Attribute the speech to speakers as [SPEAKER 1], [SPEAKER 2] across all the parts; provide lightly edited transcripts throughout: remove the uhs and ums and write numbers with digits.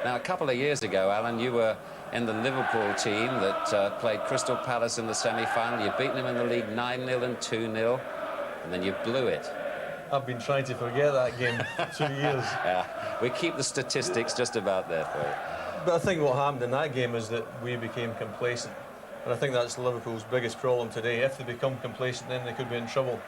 [SPEAKER 1] Now, a couple of years ago, Alan, you were in the Liverpool team that played Crystal Palace in the semi-final. You'd beaten them in the league 9-0 and 2-0, and then you blew it.
[SPEAKER 2] I've been trying to forget that game for 2 years.
[SPEAKER 1] Yeah, we keep the statistics just about there for you.
[SPEAKER 2] But I think what happened in that game is that we became complacent. And I think that's Liverpool's biggest problem today. If they become complacent, then they could be in trouble.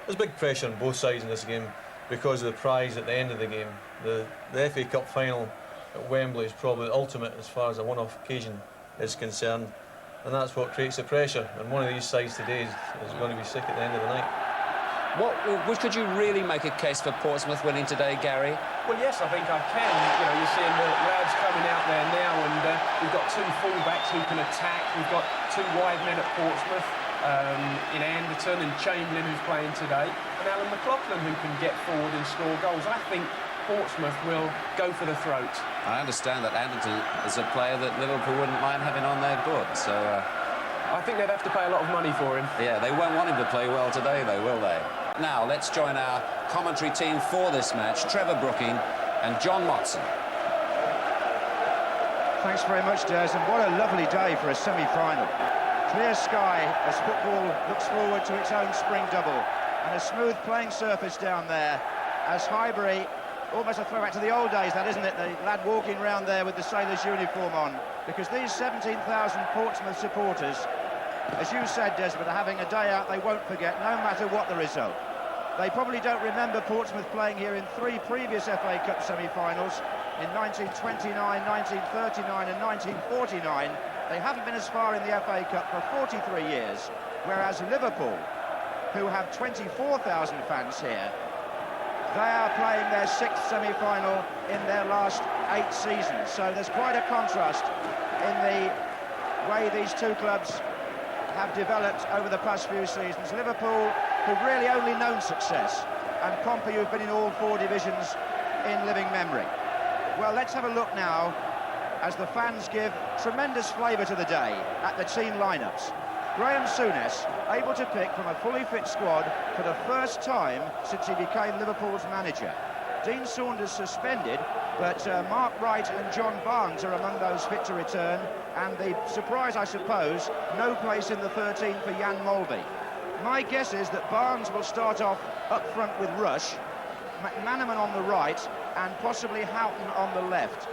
[SPEAKER 2] There's big pressure on both sides in this game because of the prize at the end of the game. The FA Cup final at Wembley is probably the ultimate as far as a one-off occasion is concerned. And that's what creates the pressure. And one of these sides today is going to be sick at the end of the night.
[SPEAKER 1] Could you really make a case for Portsmouth winning today, Gary?
[SPEAKER 3] Well, yes, I think I can. You know, you're seeing the lads coming out there now, and we've got two full-backs who can attack. We've got two wide men at Portsmouth, in Anderton and Chamberlain, who's playing today, and Alan McLaughlin, who can get forward and score goals. I think Portsmouth will go for the throat.
[SPEAKER 1] I understand that Anderton is a player that Liverpool wouldn't mind having on their books, so...
[SPEAKER 3] I think they'd have to pay a lot of money for him.
[SPEAKER 1] Yeah, they won't want him to play well today, though, will they? Now, let's join our commentary team for this match, Trevor Brooking and John Motson.
[SPEAKER 4] Thanks very much, Des, and what a lovely day for a semi-final. Clear sky as football looks forward to its own spring double, and a smooth playing surface down there as Highbury, almost a throwback to the old days, that, isn't it? The lad walking round there with the sailor's uniform on, because these 17,000 Portsmouth supporters, as you said, Desmond, are having a day out they won't forget, no matter what the result. They probably don't remember Portsmouth playing here in 3 previous FA Cup semi-finals, in 1929, 1939 and 1949. They haven't been as far in the FA Cup for 43 years, whereas Liverpool, who have 24,000 fans here, they are playing their 6th semi-final in their last 8 seasons. So there's quite a contrast in the way these two clubs have developed over the past few seasons. Liverpool, who've really only known success, and Pompey, who've been in all 4 divisions in living memory. Well, let's have a look now as the fans give tremendous flavour to the day at the team lineups. Graham Souness able to pick from a fully fit squad for the first time since he became Liverpool's manager. Dean Saunders suspended, but Mark Wright and John Barnes are among those fit to return, and the surprise, I suppose, no place in the 13 for Jan Molby. My guess is that Barnes will start off up front with Rush, McManaman on the right, and possibly Houghton on the left.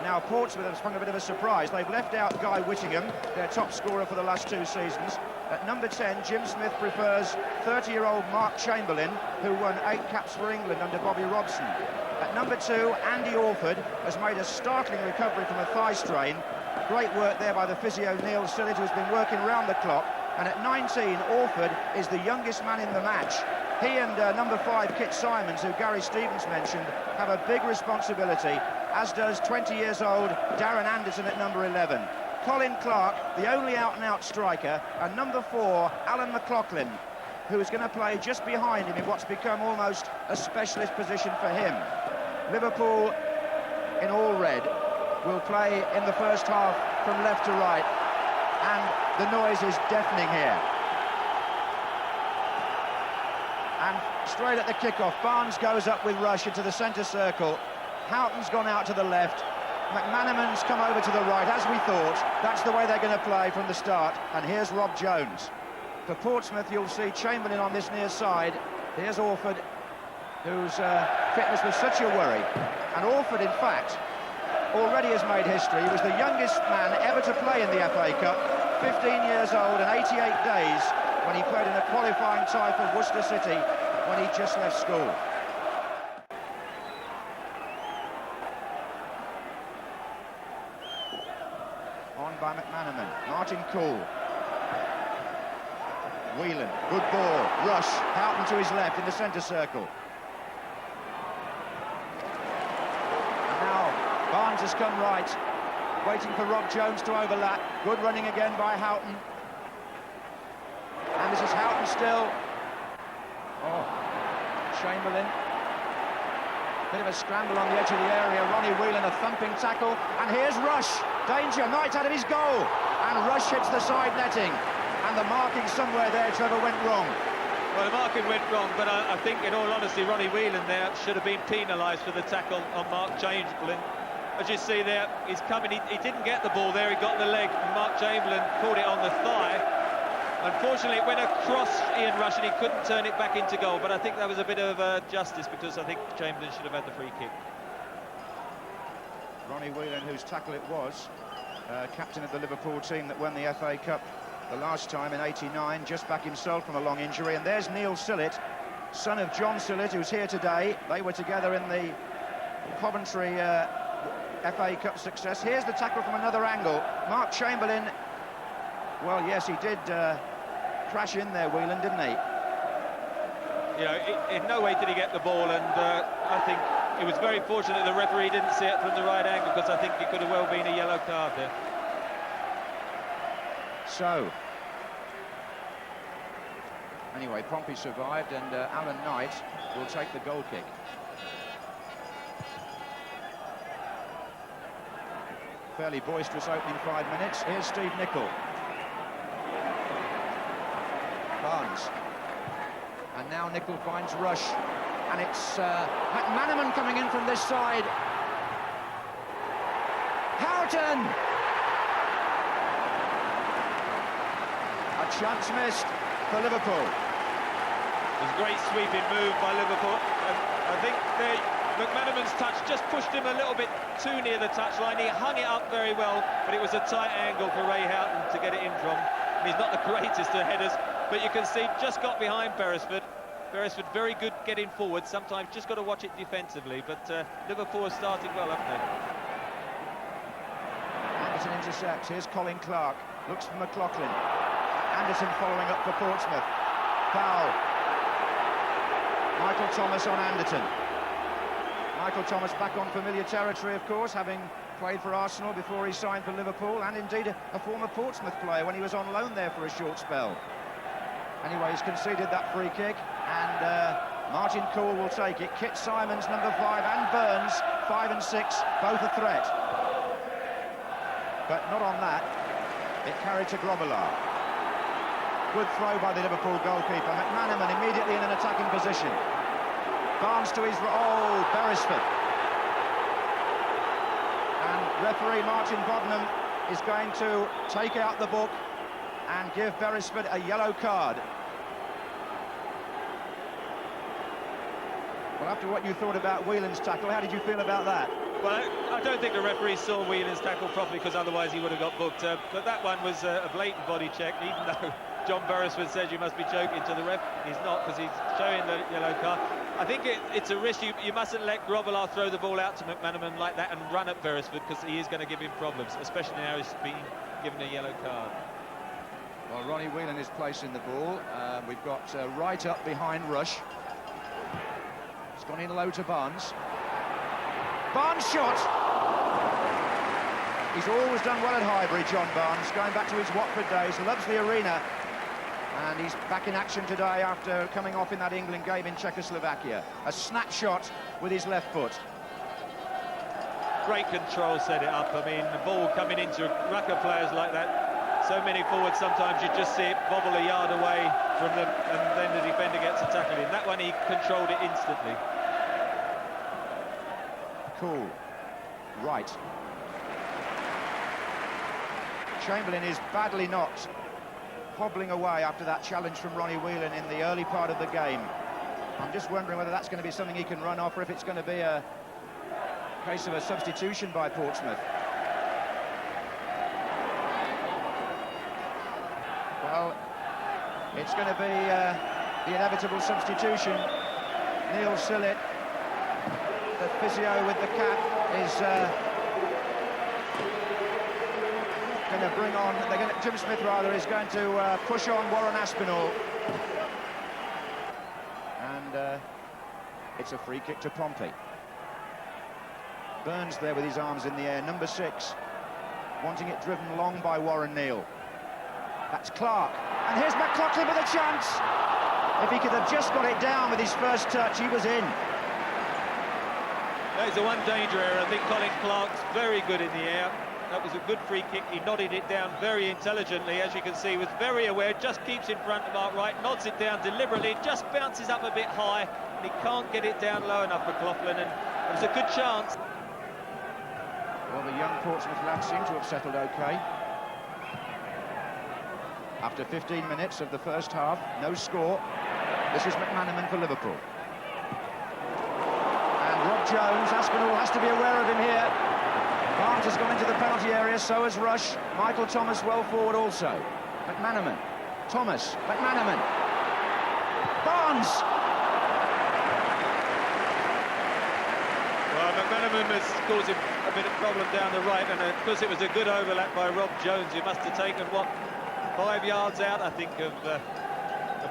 [SPEAKER 4] Now, Portsmouth have sprung a bit of a surprise. They've left out Guy Whittingham, their top scorer for the last 2 seasons. At number 10, Jim Smith prefers 30-year-old Mark Chamberlain, who won 8 caps for England under Bobby Robson. At number 2, Andy Orford has made a startling recovery from a thigh strain. Great work there by the physio Neil Sillage, who's been working round the clock. And at 19, Orford is the youngest man in the match. He and number 5, Kit Simons, who Gary Stevens mentioned, have a big responsibility, as does 20 years old Darren Anderson at number 11. Colin Clark, the only out-and-out striker, and number 4, Alan McLaughlin, who is going to play just behind him in what's become almost a specialist position for him. Liverpool, in all red, will play in the first half from left to right, and the noise is deafening here. And straight at the kickoff, Barnes goes up with Rush into the centre circle. Houghton's gone out to the left. McManaman's come over to the right, as we thought. That's the way they're going to play from the start. And here's Rob Jones. For Portsmouth, you'll see Chamberlain on this near side. Here's Orford, whose fitness was such a worry. And Orford, in fact, already has made history. He was the youngest man ever to play in the FA Cup, 15 years old and 88 days, when he played in a qualifying tie for Worcester City when he just left school. On by McManaman, Martin Cool. Whelan, good ball, Rush, Houghton to his left in the centre circle. And now Barnes has come right, waiting for Rob Jones to overlap. Good running again by Houghton. And this is Houghton still. Oh, Chamberlain. Bit of a scramble on the edge of the area. Ronnie Whelan, a thumping tackle. And here's Rush. Danger, right out of his goal. And Rush hits the side netting. And the marking somewhere there, Trevor, went wrong.
[SPEAKER 5] Well, the marking went wrong, but I think, in all honesty, Ronnie Whelan there should have been penalised for the tackle on Mark Chamberlain. as you see there, he's coming. He didn't get the ball there. He got the leg. And Mark Chamberlain caught it on the thigh. Unfortunately, it went across Ian Rush and he couldn't turn it back into goal. But I think that was a bit of justice, because I think Chamberlain should have had the free kick.
[SPEAKER 4] Ronnie Whelan, whose tackle it was, captain of the Liverpool team that won the FA Cup the last time in '89, just back himself from a long injury. And there's Neil Sillett, son of John Sillett, who's here today. They were together in the Coventry FA Cup success. Here's the tackle from another angle. Mark Chamberlain, well, yes, he did crash in there, Whelan, didn't he?
[SPEAKER 5] You know, in no way did he get the ball, and I think it was very fortunate the referee didn't see it from the right angle, because I think it could have well been a yellow card there.
[SPEAKER 4] So, anyway, Pompey survived, and Alan Knight will take the goal kick. Fairly boisterous opening 5 minutes. Here's Steve Nicol. Barnes. And now Nicol finds Rush. And it's McManaman coming in from this side. Houghton! A chance missed for Liverpool.
[SPEAKER 5] It was a great sweeping move by Liverpool. And I think McManaman's touch just pushed him a little bit too near the touchline. He hung it up very well, but it was a tight angle for Ray Houghton to get it in from. And he's not the greatest of headers, but you can see just got behind Beresford. Beresford very good getting forward. Sometimes just got to watch it defensively, but Liverpool has started well, haven't they?
[SPEAKER 4] Anderson intercepts. Here's Colin Clark. Looks for McLaughlin. Anderson following up for Portsmouth. Foul. Michael Thomas on Anderton. Michael Thomas back on familiar territory, of course, having played for Arsenal before he signed for Liverpool, and indeed a former Portsmouth player when he was on loan there for a short spell. Anyway, he's conceded that free kick, and Martin Cool will take it. Kit Simons, number 5, and Burns, 5 and 6, both a threat. But not on that. It carried to Grobbelaar. Good throw by the Liverpool goalkeeper. McManaman immediately in an attacking position. Barnes to his... Oh, Beresford. And referee Martin Bodnam is going to take out the book and give Beresford a yellow card. Well, after what you thought about Whelan's tackle, how did you feel about that?
[SPEAKER 5] Well, I don't think the referee saw Whelan's tackle properly, because otherwise he would have got booked. But that one was a blatant body check, even though John Beresford says you must be joking to the ref. He's not, because he's showing the yellow card. I think it's a risk. You mustn't let Grobbelaar throw the ball out to McManaman like that and run at Beresford, because he is going to give him problems, especially now he's been given a yellow card.
[SPEAKER 4] Well, Ronnie Whelan is placing the ball. We've got right up behind Rush. It's gone in low to Barnes. Barnes shot! He's always done well at Highbury, John Barnes, going back to his Watford days, loves the arena. And he's back in action today after coming off in that England game in Czechoslovakia. A snapshot with his left foot.
[SPEAKER 5] Great control set it up. I mean, the ball coming into a ruck of players like that. So many forwards, sometimes you just see it bobble a yard away from them, and then the defender gets a tackle in. That one, he controlled it instantly.
[SPEAKER 4] Cool. Right. Chamberlain is badly knocked, hobbling away after that challenge from Ronnie Whelan in the early part of the game. I'm just wondering whether that's going to be something he can run off, or if it's going to be a case of a substitution by Portsmouth. Well, it's going to be the inevitable substitution. Neil Sillett, the physio with the cap, is going to bring on... Jim Smith, rather, is going to push on Warren Aspinall. And it's a free kick to Pompey. Burns there with his arms in the air, number 6, wanting it driven long by Warren Neal. That's Clark, and here's McLaughlin with a chance. If he could have just got it down with his first touch, he was in.
[SPEAKER 5] That is the one danger area. I think Colin Clark's very good in the air. That was a good free kick. He nodded it down very intelligently, as you can see, was very aware, just keeps in front of Mark Wright, nods it down deliberately, just bounces up a bit high, and he can't get it down low enough, McLaughlin, and it was a good chance.
[SPEAKER 4] Well, the young Portsmouth lads seem to have settled okay. After 15 minutes of the first half, no score. This is McManaman for Liverpool. And Rob Jones, Aspinall has to be aware of him here. Barnes has gone into the penalty area, so has Rush. Michael Thomas well forward also. McManaman, Thomas, McManaman. Barnes!
[SPEAKER 5] Well, McManaman has caused him a bit of problem down the right, and because it was a good overlap by Rob Jones, he must have taken, what, 5 yards out, I think, of the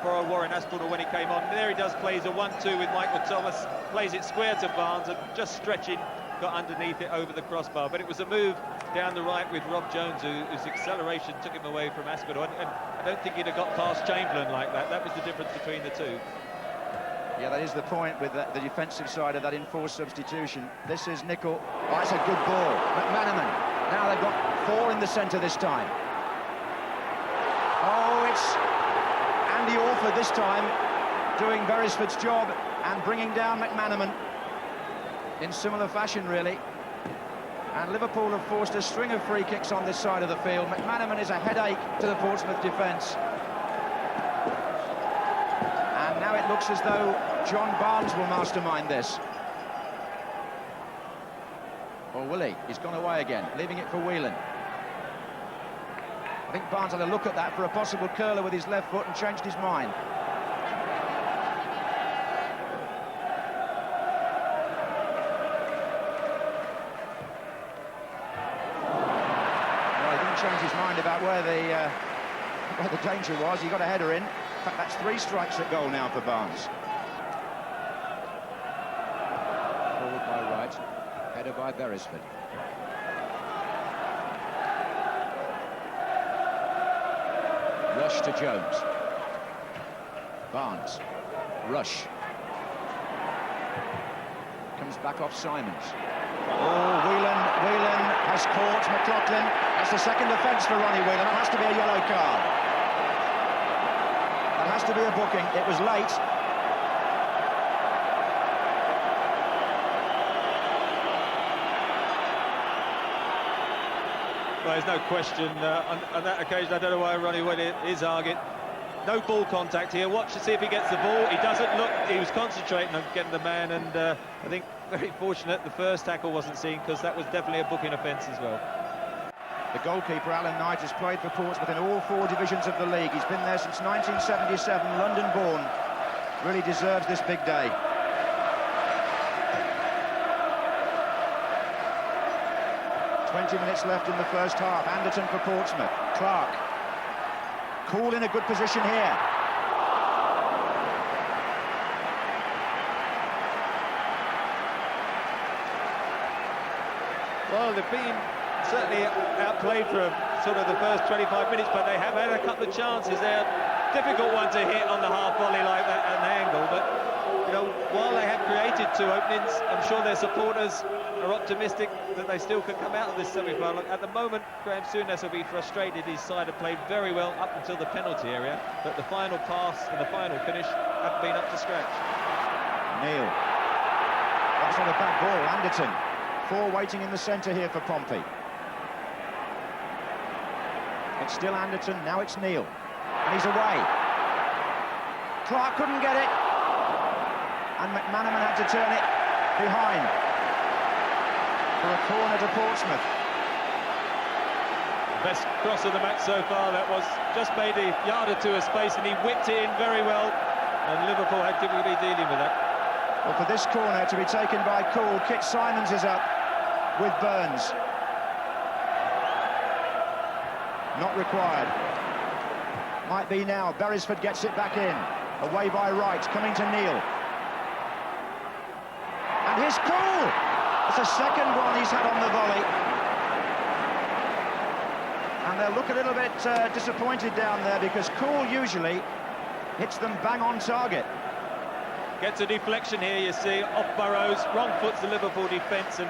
[SPEAKER 5] poor old Warren Aspinall when he came on. There he does, plays a 1-2 with Michael Thomas, plays it square to Barnes, and just stretching, got underneath it over the crossbar. But it was a move down the right with Rob Jones, whose acceleration took him away from Aspinall. And I don't think he'd have got past Chamberlain like that. That was the difference between the two.
[SPEAKER 4] Yeah, that is the point with the defensive side of that enforced substitution. This is Nicol. Oh, that's a good ball. McManaman. Now they've got 4 in the centre this time. Oh, it's Andy Orford this time doing Beresford's job and bringing down McManaman in similar fashion, really. And Liverpool have forced a string of free kicks on this side of the field. McManaman is a headache to the Portsmouth defence. And now it looks as though John Barnes will mastermind this. Or will he? He's gone away again, leaving it for Whelan. I think Barnes had a look at that for a possible curler with his left foot and changed his mind. Well, he didn't change his mind about where the danger was. He got a header in. In fact, that's 3 strikes at goal now for Barnes. Forward by right, header by Beresford. Rush to Jones. Barnes. Rush. Comes back off Simons. Oh, Whelan has caught McLaughlin. That's the second offence for Ronnie Whelan. That has to be a yellow card. That has to be a booking. It was late.
[SPEAKER 5] Well, there's no question on that occasion. I don't know why Ronnie Whelan is arguing. No ball contact here. Watch to see if he gets the ball. He doesn't look. He was concentrating on getting the man, and I think very fortunate the first tackle wasn't seen, because that was definitely a booking offence as well.
[SPEAKER 4] The goalkeeper, Alan Knight, has played for Portsmouth in all 4 divisions of the league. He's been there since 1977, London-born. Really deserves this big day. "20 minutes left in the first half. Anderton for Portsmouth. Clark. Cool in a good position here.
[SPEAKER 5] Well, they've been certainly outplayed for sort of the first 25 minutes, but they have had a couple of chances. They're a difficult one to hit on the half volley like that at an angle, but you know, while they have created 2 openings, I'm sure their supporters are optimistic that they still could come out of this semi-final. At the moment, Graham Souness will be frustrated. His side have played very well up until the penalty area, but the final pass and the final finish haven't been up to scratch.
[SPEAKER 4] Neil. That's not a bad ball. Anderton. 4 waiting in the centre here for Pompey. It's still Anderton, now it's Neil. And he's away. Clark couldn't get it. And McManaman had to turn it behind for a corner to Portsmouth.
[SPEAKER 5] Best cross of the match so far. That was just made a yard or 2 of space, and he whipped it in very well. And Liverpool had difficulty dealing with that.
[SPEAKER 4] Well, for this corner to be taken by Cool, Kit Simons is up with Burns. Not required. Might be now. Beresford gets it back in. Away by Wright, coming to Neil. And here's Cool! It's the second one he's had on the volley. And they'll look a little bit disappointed down there, because Cool usually hits them bang on target.
[SPEAKER 5] Gets a deflection here, you see, off Burrows, wrong foot's the Liverpool defence, and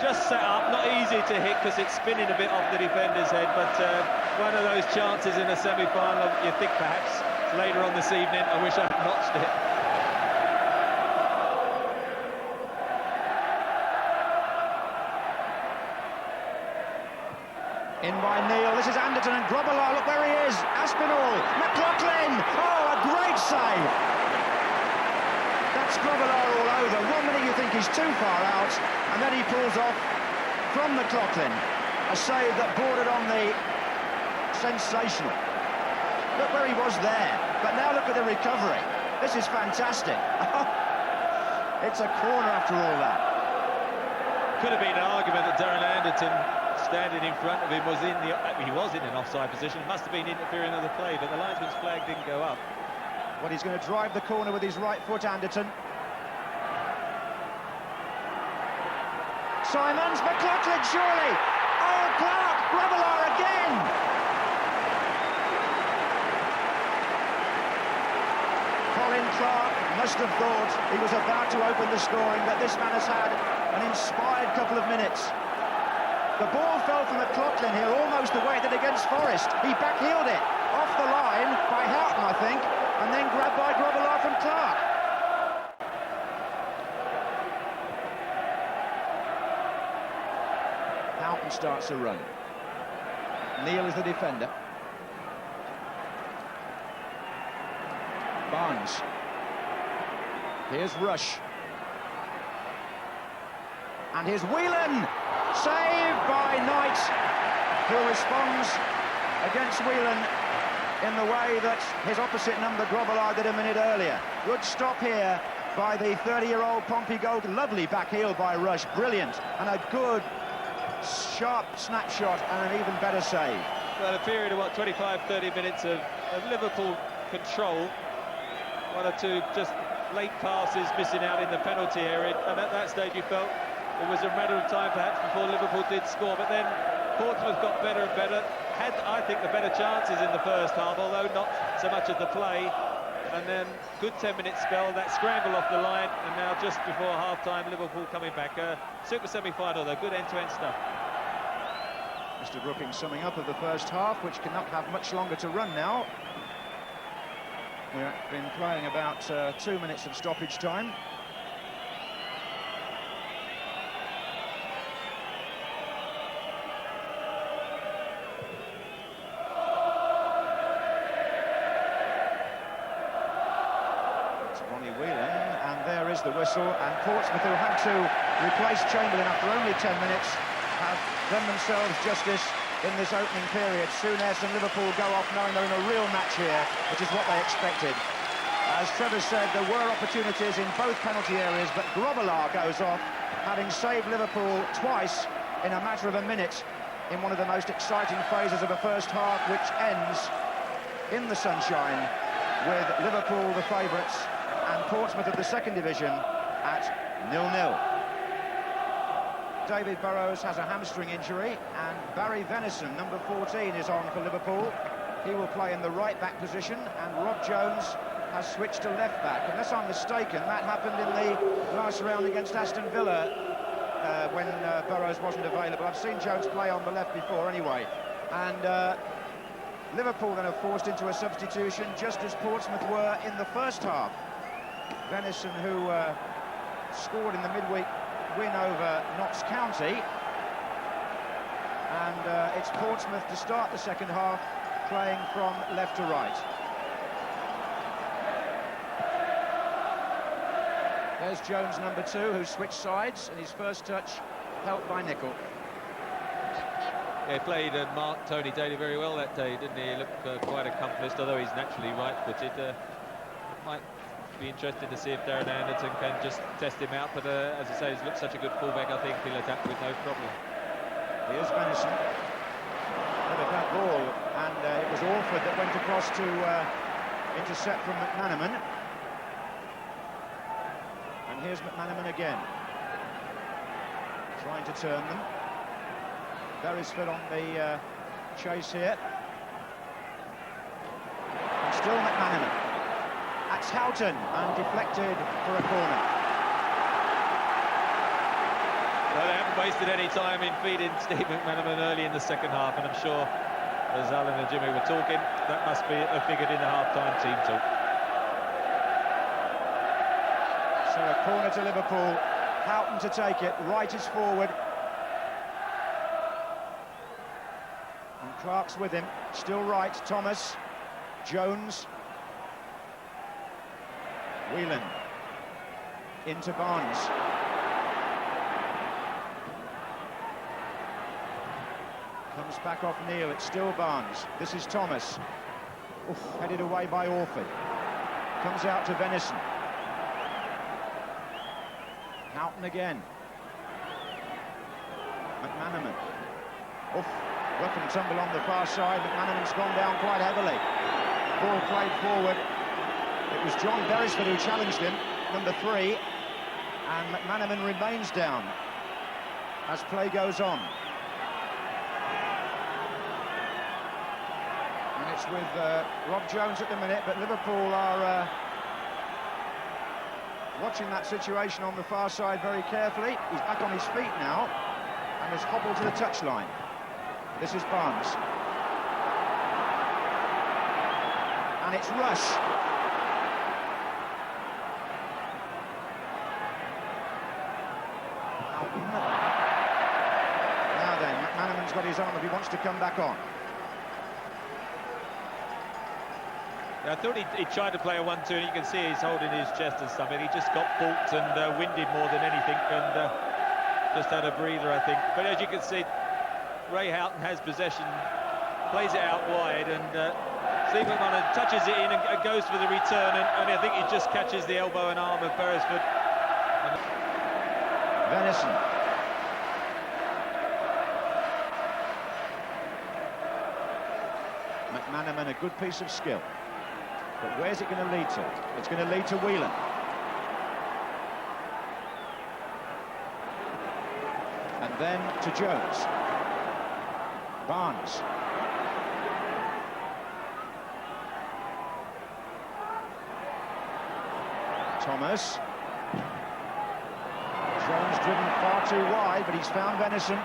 [SPEAKER 5] just set up, not easy to hit because it's spinning a bit off the defender's head, but one of those chances in a semi-final, you think perhaps later on this evening, I wish I had notched it.
[SPEAKER 4] In by Neil. This is Anderton and Grobbelaar. Look where he is. Aspinall. McLaughlin. Oh, a great save. That's Grobbelaar all over. 1 minute you think he's too far out, and then he pulls off from McLaughlin. A save that bordered on the sensational. Look where he was there. But now look at the recovery. This is fantastic. It's a corner after all that.
[SPEAKER 5] Could have been an argument that Darren Anderton standing in front of him was he was in an offside position. Must have been interfering with the play, but the linesman's flag didn't go up.
[SPEAKER 4] Well, he's going to drive the corner with his right foot, Anderton. Simons, McLaughlin, surely. Oh, Clark, Grobbelaar again. Colin Clark must have thought he was about to open the scoring, but this man has had an inspired couple of minutes. The ball fell from McLaughlin here almost the way it did against Forest. He backheeled it off the line by Houghton, I think, and then grabbed by Grobbelaar from Clark. Houghton starts a run. Neil is the defender. Barnes. Here's Rush. And here's Whelan. Saved by Knight, who responds against Whelan in the way that his opposite number Grobbelaar did a minute earlier. Good stop here by the 30-year-old Pompey Gold. Lovely back heel by Rush, brilliant, and a good sharp snapshot and an even better save.
[SPEAKER 5] Well, a period of what, 25-30 minutes of Liverpool control. One or two just late passes missing out in the penalty area, and at that stage you felt it was a matter of time perhaps before Liverpool did score, but then Portsmouth got better and better, had, I think, the better chances in the first half, although not so much of the play. And then good 10-minute spell, that scramble off the line, and now just before half-time, Liverpool coming back. Super semi-final, though, good end-to-end stuff.
[SPEAKER 4] Mr. Brookings summing up of the first half, which cannot have much longer to run now. We've been playing about 2 minutes of stoppage time. The whistle, and Portsmouth, who had to replace Chamberlain after only 10 minutes, have done themselves justice in this opening period. Souness and Liverpool go off knowing they're in a real match here, which is what they expected. As Trevor said, there were opportunities in both penalty areas, but Grobbelaar goes off, having saved Liverpool twice in a matter of a minute in one of the most exciting phases of a first half, which ends in the sunshine with Liverpool the favourites and Portsmouth of the second division at 0-0. David Burrows has a hamstring injury, and Barry Venison, number 14, is on for Liverpool. He will play in the right-back position, and Rob Jones has switched to left-back. Unless I'm mistaken, that happened in the last round against Aston Villa when Burrows wasn't available. I've seen Jones play on the left before anyway. And Liverpool then are forced into a substitution, just as Portsmouth were in the first half. Venison, who scored in the midweek win over Notts County, and it's Portsmouth to start the second half, playing from left to right. There's Jones, number 2, who switched sides, and his first touch helped by Nicol.
[SPEAKER 5] Yeah, he played and marked Tony Daly very well that day, didn't he? He looked quite accomplished, although he's naturally right-footed. Might be interested to see if Darren Anderton can just test him out, but as I say, he's looked such a good fullback, I think he'll adapt with no problem.
[SPEAKER 4] Here's Venison with a back ball, and it was Orford that went across to intercept from McManaman. And here's McManaman again, trying to turn them. Beresford on the chase here. And still McManaman. That's Houghton, and deflected for a corner.
[SPEAKER 5] Well, they haven't wasted any time in feeding Steve McManaman early in the second half, and I'm sure, as Alan and Jimmy were talking, that must be figured in the half-time team talk.
[SPEAKER 4] So a corner to Liverpool, Houghton to take it, right is forward. Clark's with him, still right, Thomas, Jones, Whelan, into Barnes. Comes back off Neil, it's still Barnes. This is Thomas. Oof, headed away by Orford. Comes out to Venison. Houghton again. McManaman. Oof, rough and tumble on the far side. McManaman's gone down quite heavily. Ball played forward. It was John Beresford who challenged him, number 3. And McManaman remains down as play goes on. And it's with Rob Jones at the minute, but Liverpool are watching that situation on the far side very carefully. He's back on his feet now and has hobbled to the touchline. This is Barnes. And it's Rush. Now then, McManaman's got his arm if he wants to come back on.
[SPEAKER 5] I thought he tried to play a 1-2, and you can see he's holding his chest and stuff, and he just got balked and winded more than anything, and just had a breather, I think. But as you can see, Ray Houghton has possession, plays it out wide, and Steve McManaman touches it in and goes for the return, and I think he just catches the elbow and arm of Beresford.
[SPEAKER 4] Venison. McManaman, a good piece of skill. But where's it going to lead to? It's going to lead to Whelan. And then to Jones. Barnes. Thomas. Jones driven far too wide, but he's found Venison.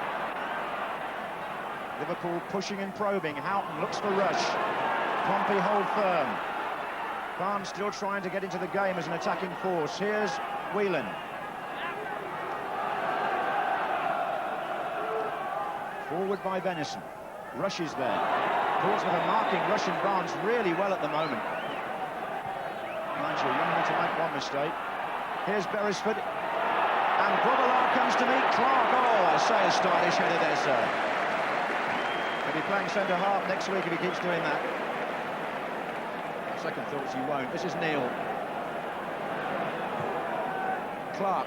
[SPEAKER 4] Liverpool pushing and probing. Houghton looks for Rush. Pompey hold firm. Barnes still trying to get into the game as an attacking force. Here's Whelan. Forward by Venison. Rush is there. Portsmouth are marking Rush and Barnes really well at the moment. Mind you, you don't want to make one mistake. Here's Beresford. And Grobbelaar comes to meet Clark. Oh, I say a stylish header there, sir. He'll be playing centre-half next week if he keeps doing that. Second thoughts, he won't. This is Neil. Clark,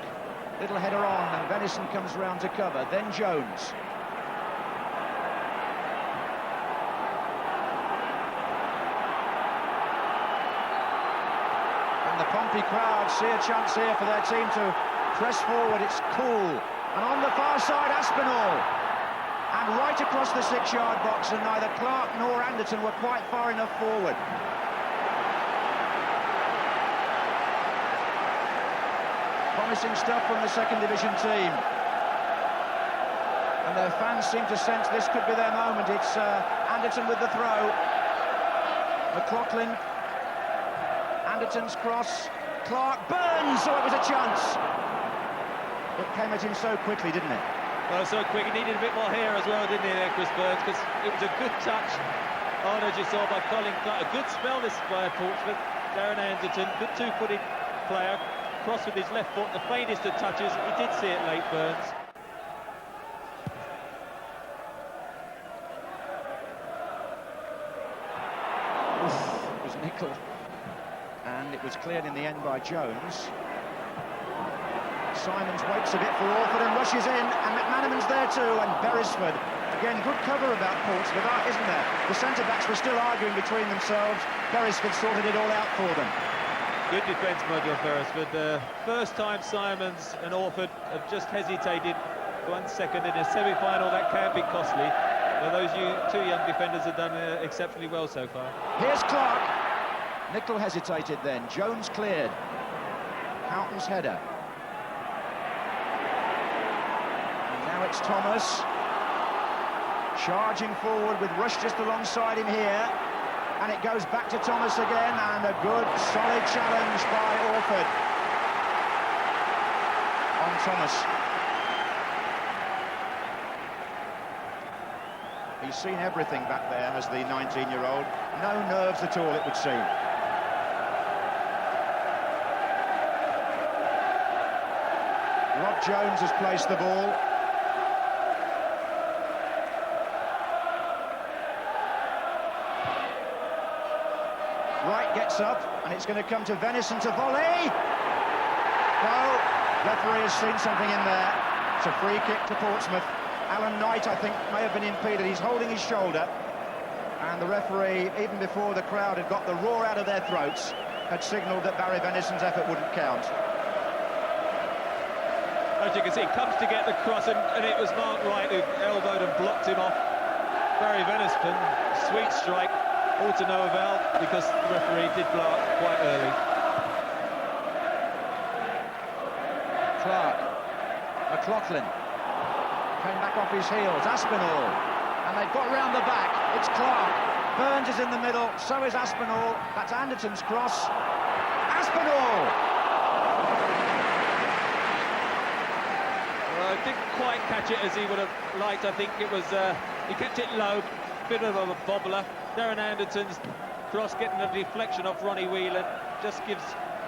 [SPEAKER 4] little header on, and Venison comes round to cover. Then Jones. And the Pompey crowd see a chance here for their team to press forward. It's cool. And on the far side, Aspinall. And right across the 6-yard box, and neither Clark nor Anderton were quite far enough forward. Promising stuff from the second division team. And their fans seem to sense this could be their moment. It's Anderton with the throw. McLaughlin. Anderton's cross. Clark burns. Oh, it was a chance. It came at him so quickly, didn't it?
[SPEAKER 5] Well, so quick. He needed a bit more hair as well, didn't he, there, Chris Burns? Because it was a good touch on, as you saw, by Colin Clark. A good spell this by Portsmouth. Darren Anderton, good two-footed player. Cross with his left foot, the faintest of touches. He did see it late, Burns.
[SPEAKER 4] Oof, it was Nickel. And it was cleared in the end by Jones. Simons waits a bit for Orford and rushes in, and McManaman's there too, and Beresford. Again, good cover about Portsmouth, isn't there? The centre-backs were still arguing between themselves. Beresford sorted it all out for them.
[SPEAKER 5] Good defence by John Beresford. First time Simons and Orford have just hesitated 1 second in a semi-final. That can be costly. Well, those two young defenders have done exceptionally well so far.
[SPEAKER 4] Here's Clark. Nickel hesitated then. Jones cleared. Houghton's header. And now it's Thomas. Charging forward with Rush just alongside him here. And it goes back to Thomas again, and a good, solid challenge by Orford on Thomas. He's seen everything back there, has the 19-year-old. No nerves at all, it would seem. Rob Jones has placed the ball. Wright gets up, and it's going to come to Venison to volley. No, referee has seen something in there. It's a free kick to Portsmouth. Alan Knight, I think, may have been impeded. He's holding his shoulder. And the referee, even before the crowd had got the roar out of their throats, had signalled that Barry Venison's effort wouldn't count.
[SPEAKER 5] As you can see, comes to get the cross, and it was Mark Wright who elbowed and blocked him off. Barry Venison, sweet strike, all to no avail, because the referee did blow up quite early.
[SPEAKER 4] Clark, McLaughlin, came back off his heels, Aspinall, and they've got round the back. It's Clark. Burns is in the middle, so is Aspinall. That's Anderton's cross. Aspinall!
[SPEAKER 5] Well, I didn't quite catch it as he would have liked. I think it was, he kept it low, bit of a bobbler. Darren Anderton's cross getting a deflection off Ronnie Whelan just gives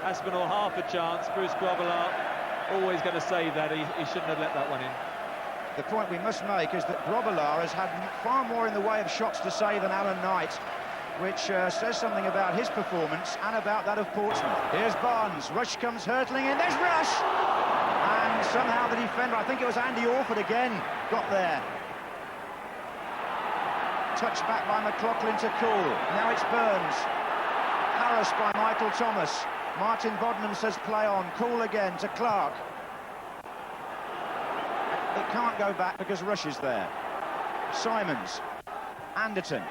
[SPEAKER 5] Aspinall half a chance. Bruce Grobbelaar always going to say that he shouldn't have let that one in.
[SPEAKER 4] The point we must make is that Grobbelaar has had far more in the way of shots to say than Alan Knight, which says something about his performance and about that of Portsmouth. Here's Barnes. Rush comes hurtling in. There's Rush! And somehow the defender, I think it was Andy Orford again, got there. Touched back by McLaughlin to Cool. Now it's Burns. Harassed by Michael Thomas. Martin Bodnam says play on. Cool again to Clark. It can't go back because Rush is there. Simons. Anderton.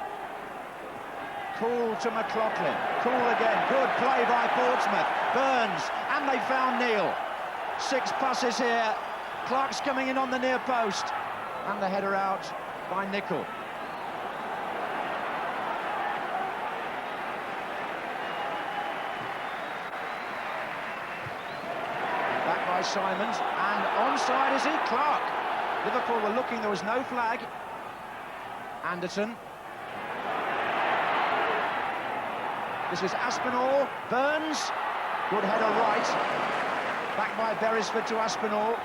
[SPEAKER 4] Cool to McLaughlin. Cool again. Good play by Portsmouth. Burns. And they found Neil. 6 passes here. Clark's coming in on the near post. And the header out by Nicol. Back by Simons. And onside is he? Clark. Liverpool were looking, there was no flag. Anderton. This is Aspinall. Burns. Good header right. Back by Beresford to Aspinall.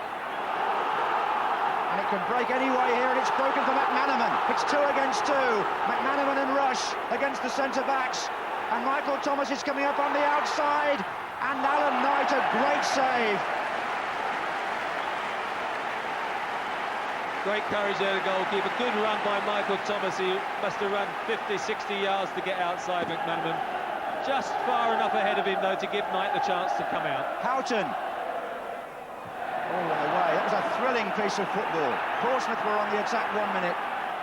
[SPEAKER 4] And it can break any way here, and it's broken for McManaman. It's 2 against 2. McManaman and Rush against the centre-backs. And Michael Thomas is coming up on the outside. And Alan Knight, a great save.
[SPEAKER 5] Great courage there, the goalkeeper. Good run by Michael Thomas. He must have run 50, 60 yards to get outside McManaman. Just far enough ahead of him, though, to give Knight the chance to come out.
[SPEAKER 4] Houghton. Oh, and away. That was a thrilling piece of football. Portsmouth were on the attack 1 minute,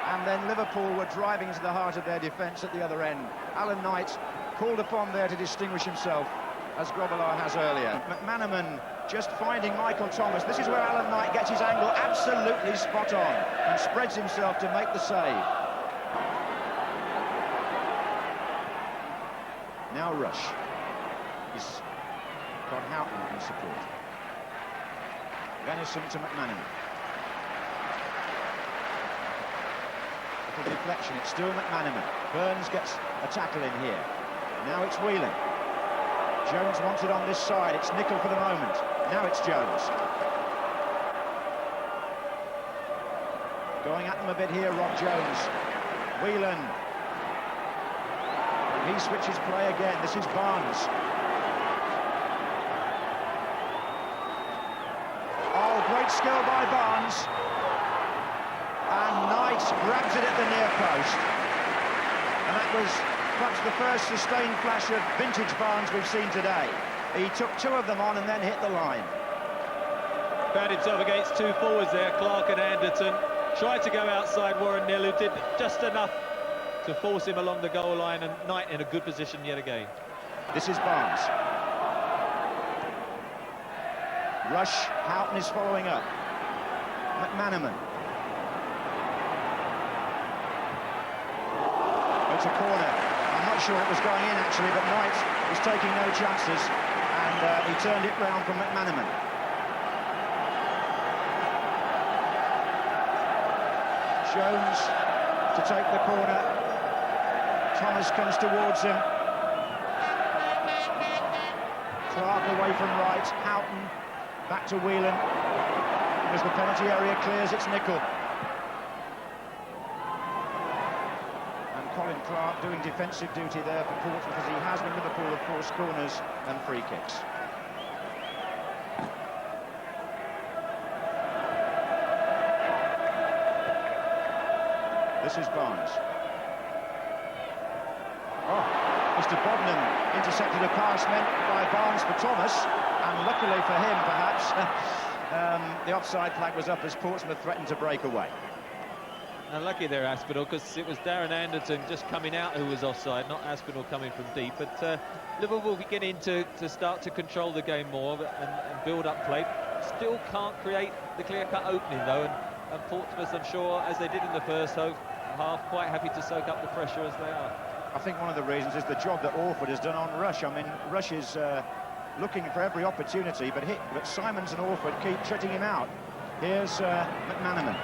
[SPEAKER 4] and then Liverpool were driving into the heart of their defence at the other end. Alan Knight called upon there to distinguish himself, as Grobbelaar has earlier. McManaman just finding Michael Thomas. This is where Alan Knight gets his angle absolutely spot on and spreads himself to make the save. Now Rush. He's got Houghton in support. Venison to McManaman. Little deflection, it's still McManaman. Burns gets a tackle in here. Now it's Whelan. Jones wants it on this side. It's Nicol for the moment. Now it's Jones. Going at them a bit here, Rob Jones. Whelan. He switches play again. This is Barnes. Oh, great skill by Barnes. And Knight grabs it at the near post. And that was perhaps the first sustained flash of vintage Barnes we've seen today. He took 2 of them on and then hit the line.
[SPEAKER 5] Found himself against 2 forwards there, Clark and Anderton. Tried to go outside Warren Neal, who did just enough to force him along the goal line, and Knight in a good position yet again.
[SPEAKER 4] This is Barnes. Rush, Houghton is following up. McManaman. It's a corner. I'm not sure it was going in actually, but Knight was taking no chances, and he turned it round from McManaman. Jones to take the corner. Thomas comes towards him. Clark away from right. Houghton back to Whelan. As the penalty area clears, it's Nicol. And Colin Clark doing defensive duty there for Portsmouth, as he has when Liverpool have forced corners and free kicks. This is Barnes. Oh, Mr. Bodnam intercepted a pass meant by Barnes for Thomas, and luckily for him, perhaps, the offside flag was up as Portsmouth threatened to break away.
[SPEAKER 5] Lucky there, Aspinall, because it was Darren Anderton just coming out who was offside, not Aspinall coming from deep. But Liverpool beginning to start to control the game more and build up play. Still can't create the clear-cut opening, though, and Portsmouth, I'm sure, as they did in the first half, quite happy to soak up the pressure as they are.
[SPEAKER 4] I think one of the reasons is the job that Orford has done on Rush. I mean, Rush is looking for every opportunity, but Simons and Orford keep shutting him out. Here's McManaman.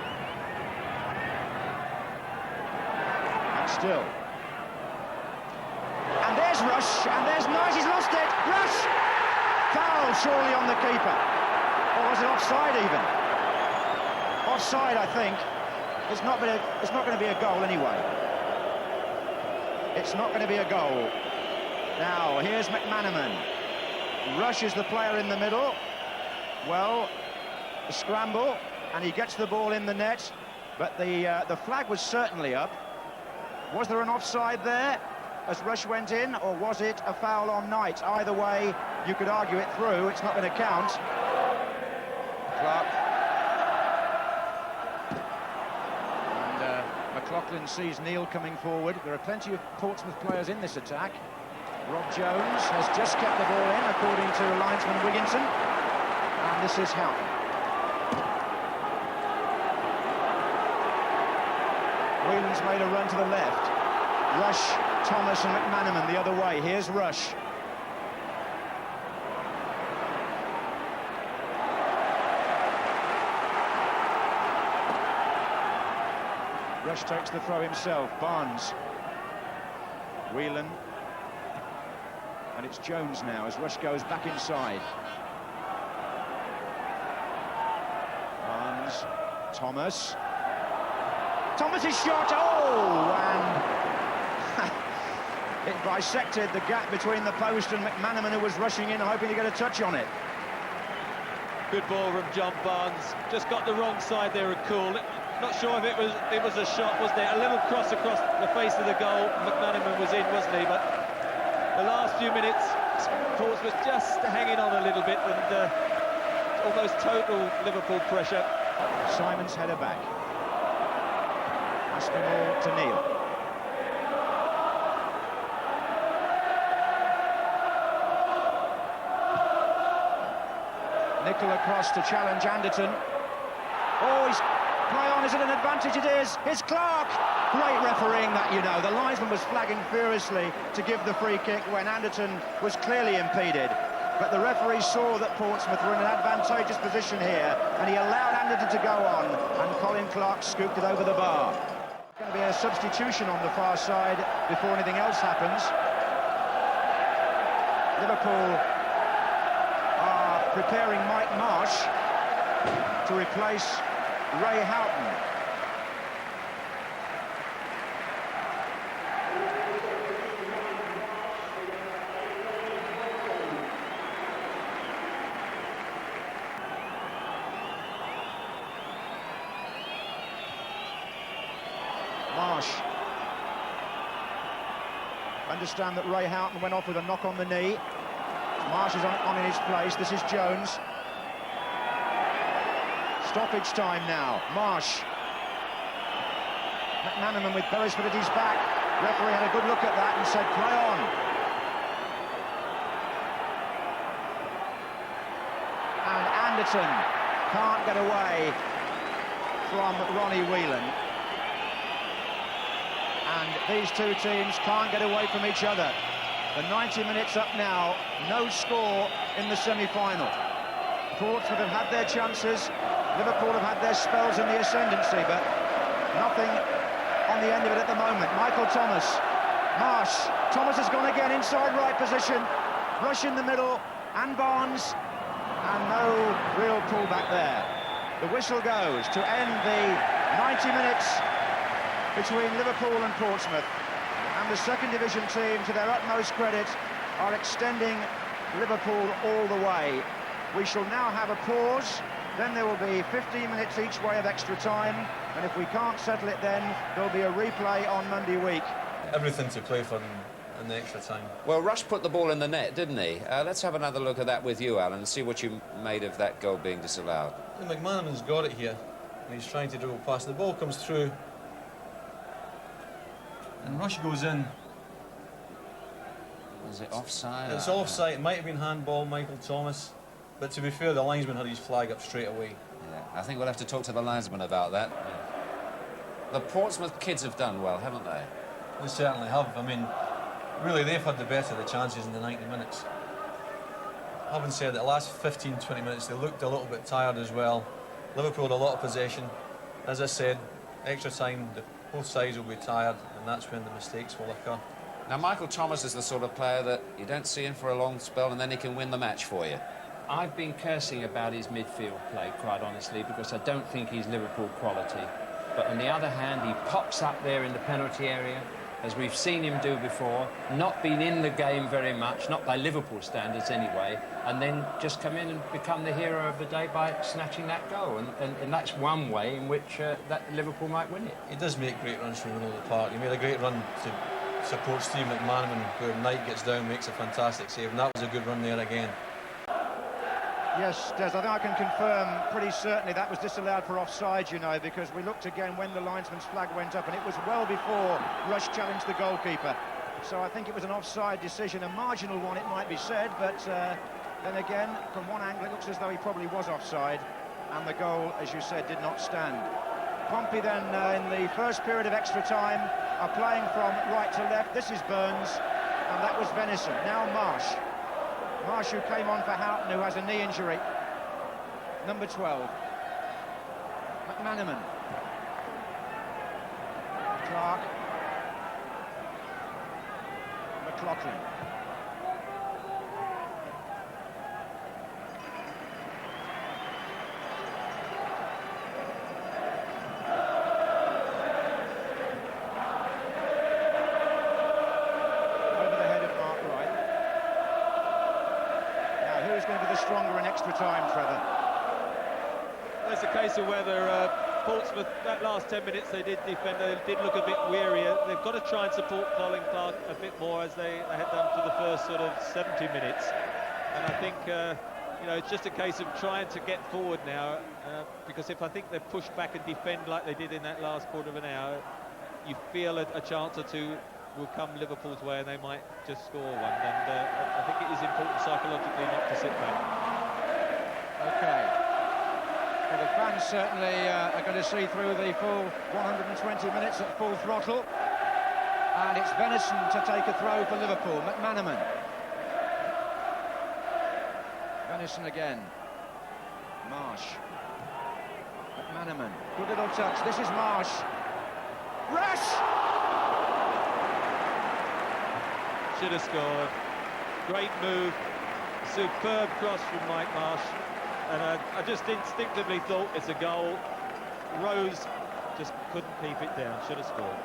[SPEAKER 4] And still. And there's Rush, and there's Knight, he's lost it! Rush! Foul, surely, on the keeper. Or was it offside, even? Offside, I think. It's not going to be a goal anyway. It's not going to be a goal. Now, here's McManaman. Rush is the player in the middle. Well, a scramble, and he gets the ball in the net, but the flag was certainly up. Was there an offside there as Rush went in, or was it a foul on Knight? Either way, you could argue it through. It's not going to count. Clark. McLaughlin sees Neil coming forward. There are plenty of Portsmouth players in this attack. Rob Jones has just kept the ball in, according to linesman Wigginson. And this is Houghton. Whelan's made a run to the left. Rush, Thomas and McManaman the other way. Here's Rush. Rush takes the throw himself. Barnes. Whelan. And it's Jones now as Rush goes back inside. Barnes. Thomas. Thomas's shot. Oh! And it bisected the gap between the post and McManaman, who was rushing in, hoping to get a touch on it.
[SPEAKER 5] Good ball from John Barnes. Just got the wrong side there of Cool. Not sure if it was a shot, was there? A little cross across the face of the goal. McManaman was in, wasn't he? But the last few minutes, Portsmouth just hanging on a little bit, and almost total Liverpool pressure.
[SPEAKER 4] Simon's header back. Aspinall to Neil. Nicol across to challenge Anderton. Oh, he's play on, is it an advantage? It is. It's Clark. Great refereeing that, you know. The linesman was flagging furiously to give the free kick when Anderton was clearly impeded. But the referee saw that Portsmouth were in an advantageous position here, and he allowed Anderton to go on, and Colin Clark scooped it over the bar. Going to be a substitution on the far side before anything else happens. Liverpool are preparing Mike Marsh to replace Ray Houghton. Marsh. Understand that Ray Houghton went off with a knock on the knee. Marsh is on in his place. This is Jones. Stoppage time now. Marsh. McManaman with Beresford at his back. Referee had a good look at that and said, play on. And Anderton can't get away from Ronnie Whelan. And these two teams can't get away from each other. The 90 minutes up now, no score in the semi-final. Portsmouth have had their chances. Liverpool have had their spells in the ascendancy, but nothing on the end of it at the moment. Michael Thomas. Marsh. Thomas has gone again inside right position. Rush in the middle. And Barnes. And no real pullback there. The whistle goes to end the 90 minutes between Liverpool and Portsmouth. And the second division team, to their utmost credit, are extending Liverpool all the way. We shall now have a pause. Then there will be 15 minutes each way of extra time, and if we can't settle it then, there'll be a replay on Monday week.
[SPEAKER 2] Everything to play for in the extra time.
[SPEAKER 1] Well, Rush put the ball in the net, didn't he? Let's have another look at that with you, Alan, and see what you made of that goal being disallowed.
[SPEAKER 2] McManaman's got it here, and he's trying to dribble past. The ball comes through, and Rush goes in.
[SPEAKER 1] Was it offside?
[SPEAKER 2] It's offside. It might have been handball, Michael Thomas. But to be fair, the linesman had his flag up straight away.
[SPEAKER 1] Yeah, I think we'll have to talk to the linesman about that. The Portsmouth kids have done well, haven't they?
[SPEAKER 2] They certainly have. I mean, really, they've had the better of the chances in the 90 minutes. Having said that, the last 15-20 minutes, they looked a little bit tired as well. Liverpool had a lot of possession. As I said, extra time, both sides will be tired, and that's when the mistakes will occur.
[SPEAKER 1] Now, Michael Thomas is the sort of player that you don't see him for a long spell, and then he can win the match for you.
[SPEAKER 3] I've been cursing about his midfield play, quite honestly, because I don't think he's Liverpool quality. But on the other hand, he pops up there in the penalty area, as we've seen him do before, not been in the game very much, not by Liverpool standards anyway, and then just come in and become the hero of the day by snatching that goal. And that's one way in which that Liverpool might win it.
[SPEAKER 2] He does make great runs from the middle of the park. He made a great run to support Steve McManaman, where Knight gets down, makes a fantastic save, and that was a good run there again.
[SPEAKER 4] Yes, Des, I think I can confirm pretty certainly that was disallowed for offside, you know, because we looked again when the linesman's flag went up, and it was well before Rush challenged the goalkeeper. So I think it was an offside decision, a marginal one, it might be said, but then again, from one angle, it looks as though he probably was offside, and the goal, as you said, did not stand. Pompey then, in the first period of extra time, are playing from right to left. This is Burns, and that was Venison. Now Marsh. Marsh, who came on for Houghton, who has a knee injury. Number 12. McManaman. Clark. McLaughlin. Stronger in extra time, Trevor.
[SPEAKER 5] It's a case of whether Portsmouth, that last 10 minutes they did defend, they did look a bit weary. They've got to try and support Colin Clark a bit more as they had done for the first sort of 70 minutes. And I think, you know, it's just a case of trying to get forward now, because if I think they push back and defend like they did in that last quarter of an hour, you feel a chance or two will come Liverpool's way and they might just score one. And I think it is important psychologically not to sit back.
[SPEAKER 4] Okay. Well, the fans certainly are going to see through the full 120 minutes at full throttle. And it's Venison to take a throw for Liverpool. McManaman. Venison again. Marsh. McManaman. Good little touch. This is Marsh. Rush!
[SPEAKER 5] Should have scored. Great move. Superb cross from Mike Marsh. And I just instinctively thought it's a goal. Rose just couldn't keep it down. Should have scored.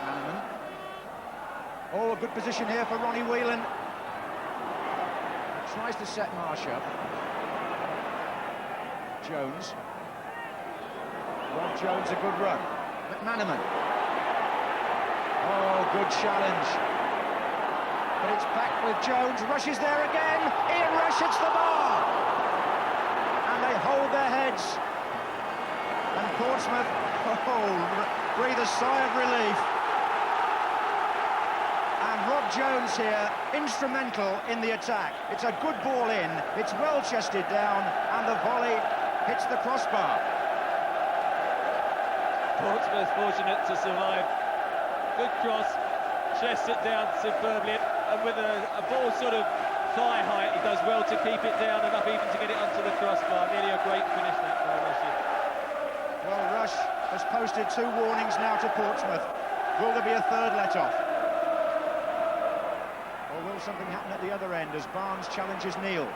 [SPEAKER 4] Hanneman. Oh, a good position here for Ronnie Whelan. Tries to set Marsh up. Jones. Rob Jones, a good run. McManaman. Oh, good challenge. But it's back with Jones. Rush is there again. Ian Rush hits the bar. And they hold their heads. And Portsmouth, breathe a sigh of relief. And Rob Jones here, instrumental in the attack. It's a good ball in. It's well chested down. And the volley hits the crossbar.
[SPEAKER 5] Portsmouth fortunate to survive. Good cross, chests it down superbly, and with a ball sort of thigh height. He does well to keep it down, enough even to get it onto the crossbar. Nearly a great finish that by Rush.
[SPEAKER 4] Well, Rush has posted 2 warnings now to Portsmouth. Will there be a third let-off? Or will something happen at the other end as Barnes challenges Neal?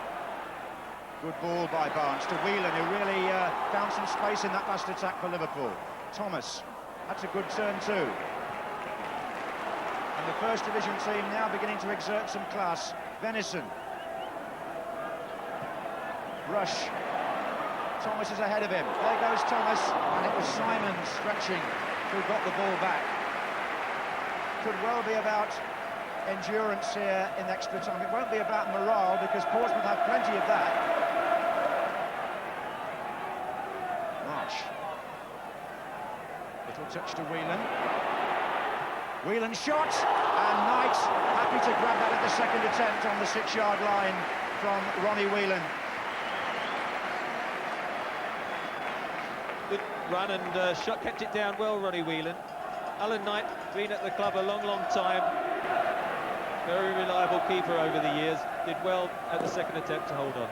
[SPEAKER 4] Good ball by Barnes to Whelan, who really found some space in that last attack for Liverpool. Thomas, that's a good turn too. And the First Division team now beginning to exert some class. Venison. Rush. Thomas is ahead of him. There goes Thomas, and it was Simon stretching who got the ball back. Could well be about endurance here in extra time. It won't be about morale because Portsmouth have plenty of that. Marsh. Little touch to Whelan. Whelan shot, and Knight happy to grab that at the second attempt on the 6-yard line from Ronnie Whelan.
[SPEAKER 5] Good run and shot, kept it down well, Ronnie Whelan. Alan Knight, been at the club a long, long time. Very reliable keeper over the years. Did well at the second attempt to hold on.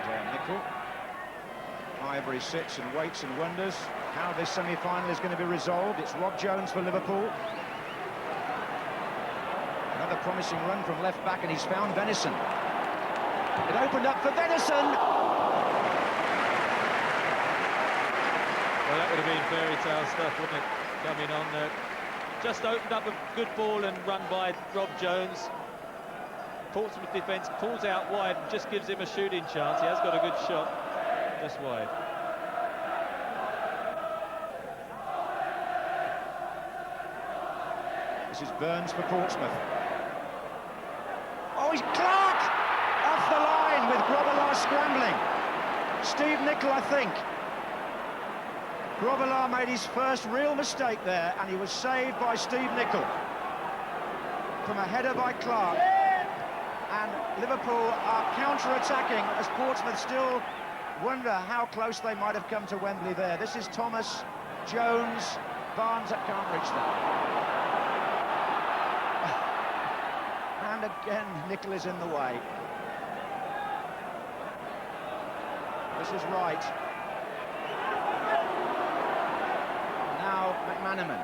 [SPEAKER 4] And Nicol. Highbury sits and waits and wonders how this semi-final is going to be resolved. It's Rob Jones for Liverpool. Another promising run from left back, and he's found Venison. It opened up for Venison.
[SPEAKER 5] Well, that would have been fairy tale stuff, wouldn't it? Coming on there. Just opened up a good ball and run by Rob Jones. Portsmouth defence pulls out wide and just gives him a shooting chance. He has got a good shot, just wide.
[SPEAKER 4] This is Burns for Portsmouth. Oh, he's Clark! Off the line with Grobbelaar scrambling. Steve Nicol, I think. Grobbelaar made his first real mistake there, and he was saved by Steve Nicol from a header by Clark. And Liverpool are counter-attacking as Portsmouth still wonder how close they might have come to Wembley there. This is Thomas, Jones, Barnes that can't reach that. And again, Nicol is in the way. This is right. Now McManaman.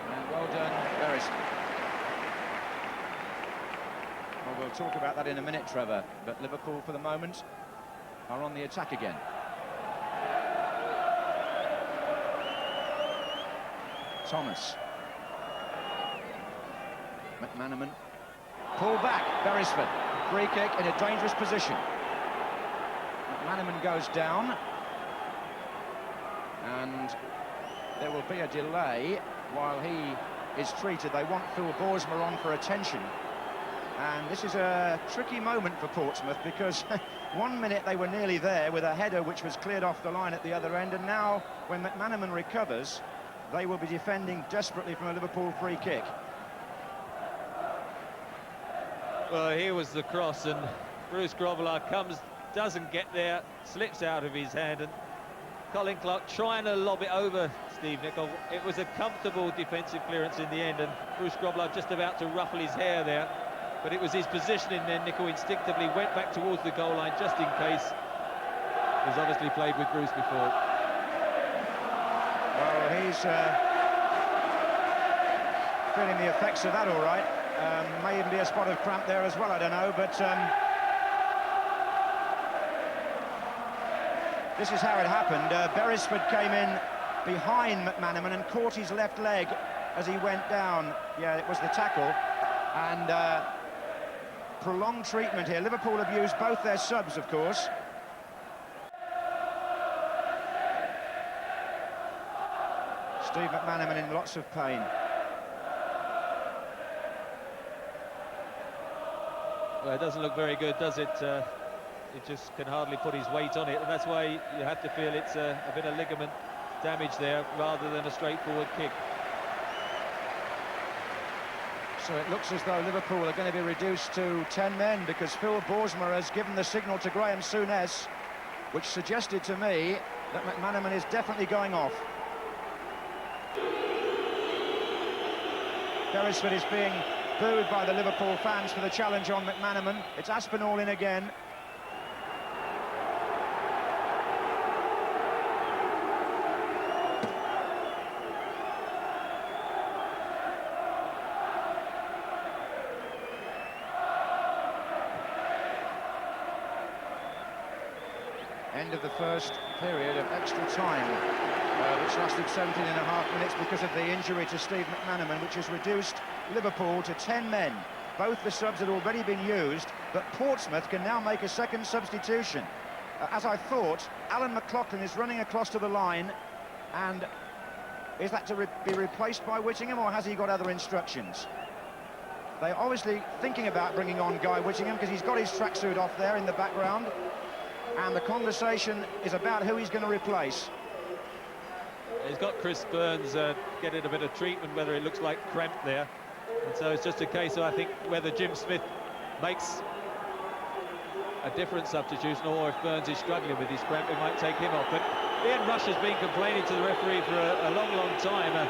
[SPEAKER 4] And well done, Beresford. Well, we'll talk about that in a minute, Trevor. But Liverpool, for the moment, are on the attack again. Thomas. McManaman. Pull back, Beresford. Free kick in a dangerous position. McManaman goes down. And there will be a delay while he is treated. They want Phil Boersma on for attention. And this is a tricky moment for Portsmouth because 1 minute they were nearly there with a header which was cleared off the line at the other end, and now when McManaman recovers, they will be defending desperately from a Liverpool free kick.
[SPEAKER 5] Well, here was the cross, and Bruce Grobbelaar doesn't get there, slips out of his hand, and Colin Clark trying to lob it over Steve Nicol. It was a comfortable defensive clearance in the end, and Bruce Grobbelaar just about to ruffle his hair there. But it was his positioning then. Nicol instinctively went back towards the goal line just in case. He's obviously played with Bruce before.
[SPEAKER 4] Well, he's feeling the effects of that all right. May even be a spot of cramp there as well, I don't know, but this is how it happened. Beresford came in behind McManaman and caught his left leg as he went down. Yeah, it was the tackle. And prolonged treatment here. Liverpool have used both their subs, of course. Steve McManaman in lots of pain.
[SPEAKER 5] Well, it doesn't look very good, does it? It just can hardly put his weight on it, and that's why you have to feel it's a bit of ligament damage there rather than a straightforward kick.
[SPEAKER 4] So it looks as though Liverpool are going to be reduced to 10 men because Phil Borsma has given the signal to Graham Souness, which suggested to me that McManaman is definitely going off. Beresford is being booed by the Liverpool fans for the challenge on McManaman. It's Aspinall in again. End of the first period of extra time, which lasted 17.5 minutes because of the injury to Steve McManaman, which has reduced Liverpool to 10 men. Both the subs had already been used, but Portsmouth can now make a second substitution. As I thought, Alan McLaughlin is running across to the line, and is that to be replaced by Whittingham, or has he got other instructions? They're obviously thinking about bringing on Guy Whittingham because he's got his tracksuit off there in the background. And the conversation is about who he's going to replace.
[SPEAKER 5] He's got Chris Burns getting a bit of treatment, whether it looks like cramp there. And so it's just a case of, I think, whether Jim Smith makes a different substitution, or if Burns is struggling with his cramp, he might take him off. But Ian Rush has been complaining to the referee for a long, long time.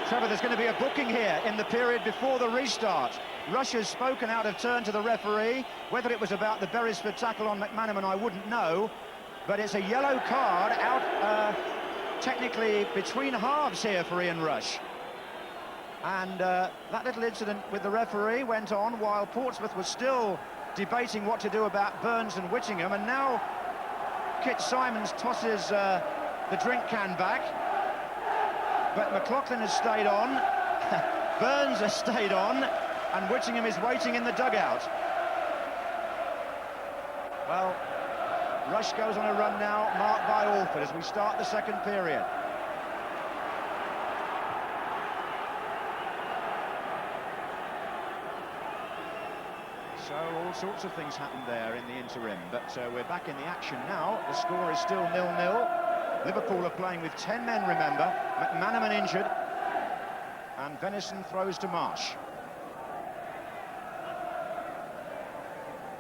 [SPEAKER 4] Trevor, there's going to be a booking here in the period before the restart. Rush has spoken out of turn to the referee. Whether it was about the Beresford tackle on McManaman, I wouldn't know. But it's a yellow card out, technically between halves here for Ian Rush. And that little incident with the referee went on while Portsmouth was still debating what to do about Burns and Whittingham. And now Kit Simons tosses the drink can back. But McLaughlin has stayed on, Burns has stayed on, and Whittingham is waiting in the dugout. Well, Rush goes on a run now, marked by Alford, as we start the second period. So all sorts of things happened there in the interim, but we're back in the action now. The score is still 0-0. Liverpool are playing with 10 men, remember. McManaman injured, and Venison throws to Marsh.